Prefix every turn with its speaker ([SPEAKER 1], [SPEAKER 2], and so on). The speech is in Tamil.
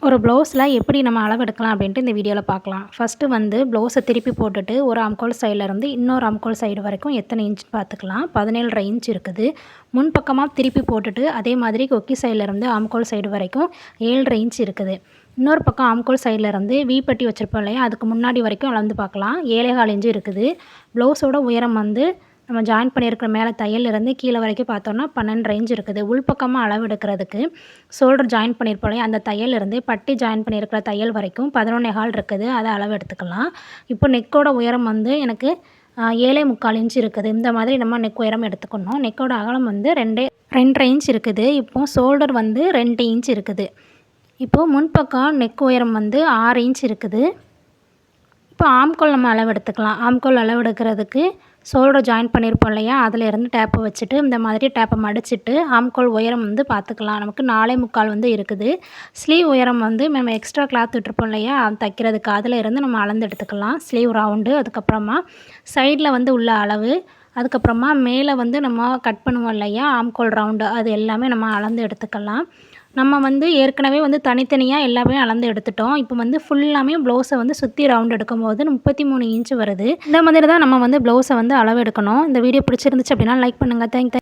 [SPEAKER 1] ஒரு ப்ளவுஸில் எப்படி நம்ம அளவெடுக்கலாம் அப்படின்ட்டு இந்த வீடியோவில் பார்க்கலாம். ஃபஸ்ட்டு வந்து ப்ளவுஸை திருப்பி போட்டுட்டு ஒரு ஆம்கோல் சைட்லேருந்து இன்னொரு ஆம்கோல் சைடு வரைக்கும் எத்தனை இன்ச் பார்த்துக்கலாம். 17.5 இன்ச் இருக்குது. முன்பக்கமாக திருப்பி போட்டுட்டு அதே மாதிரி கொக்கி சைட்லேருந்து ஆம்கோல் சைடு வரைக்கும் 7.5 இன்ச் இருக்குது. இன்னொரு பக்கம் ஆம்கோல் சைட்லேருந்து வீப்பட்டி வச்சுருப்போம் இல்லையா, அதுக்கு முன்னாடி வரைக்கும் அளந்து பார்க்கலாம். 7.25 இன்ச் இருக்குது. ப்ளவுஸோட உயரம் வந்து நம்ம ஜாயின் பண்ணியிருக்கிற மேலே தையல்லேருந்து கீழே வரைக்கும் பார்த்தோன்னா 12.5 இன்ச் இருக்குது. உள்பக்கமாக அளவு எடுக்கிறதுக்கு ஷோல்டர் ஜாயின் பண்ணியிருப்போம் இல்லையா, அந்த தையல்லேருந்து பட்டி ஜாயின் பண்ணியிருக்கிற தையல் வரைக்கும் 11.25 இருக்குது. அதை அளவு எடுத்துக்கலாம். இப்போ நெக்கோட உயரம் வந்து எனக்கு 7.25 இன்ச் இருக்குது. இந்த மாதிரி நம்ம நெக் உயரம் எடுத்துக்கணும். நெக்கோட அகலம் வந்து 2.5 இன்ச் இருக்குது. இப்போது ஷோல்டர் வந்து 2 இன்ச் இருக்குது. இப்போது முன்பக்கம் நெக் உயரம் வந்து 6 இன்ச் இருக்குது. இப்போ ஆம்கோல் நம்ம அளவு எடுத்துக்கலாம். ஆம்கோல் அளவு எடுக்கிறதுக்கு ஷோல்டர் ஜாயின் பண்ணியிருப்போம் இல்லையா, அதிலேருந்து டேப்பை வச்சுட்டு இந்த மாதிரி டேப்பை மடிச்சுட்டு ஆம்கோல் உயரம் வந்து பார்த்துக்கலாம். நமக்கு 4.25 வந்து இருக்குது. ஸ்லீவ் உயரம் வந்து நம்ம எக்ஸ்ட்ரா கிளாத் விட்டுருப்போம் இல்லையா, தைக்கிறதுக்கு அதில் இருந்து நம்ம அளந்து எடுத்துக்கலாம். ஸ்லீவ் ரவுண்டு, அதுக்கப்புறமா சைடில் வந்து உள்ள அளவு, அதுக்கப்புறமா மேலே வந்து நம்ம கட் பண்ணுவோம் இல்லையா ஆம்கோல் ரவுண்டு, அது எல்லாமே நம்ம அளந்து எடுத்துக்கலாம். நம்ம வந்து ஏற்கனவே வந்து தனித்தனியாக எல்லாமே அளந்து எடுத்துட்டோம். இப்போ வந்து ஃபுல்லாமே ப்ளவுஸை வந்து சுற்றி ரவுண்ட் எடுக்கும்போது 33 இன்ச் வருது. இந்த மாதிரி தான் நம்ம வந்து ப்ளவுஸை வந்து அளவு எடுக்கணும். இந்த வீடியோ பிடிச்சிருந்துச்சு அப்படின்னா லைக் பண்ணுங்கள். தேங்க்யூ.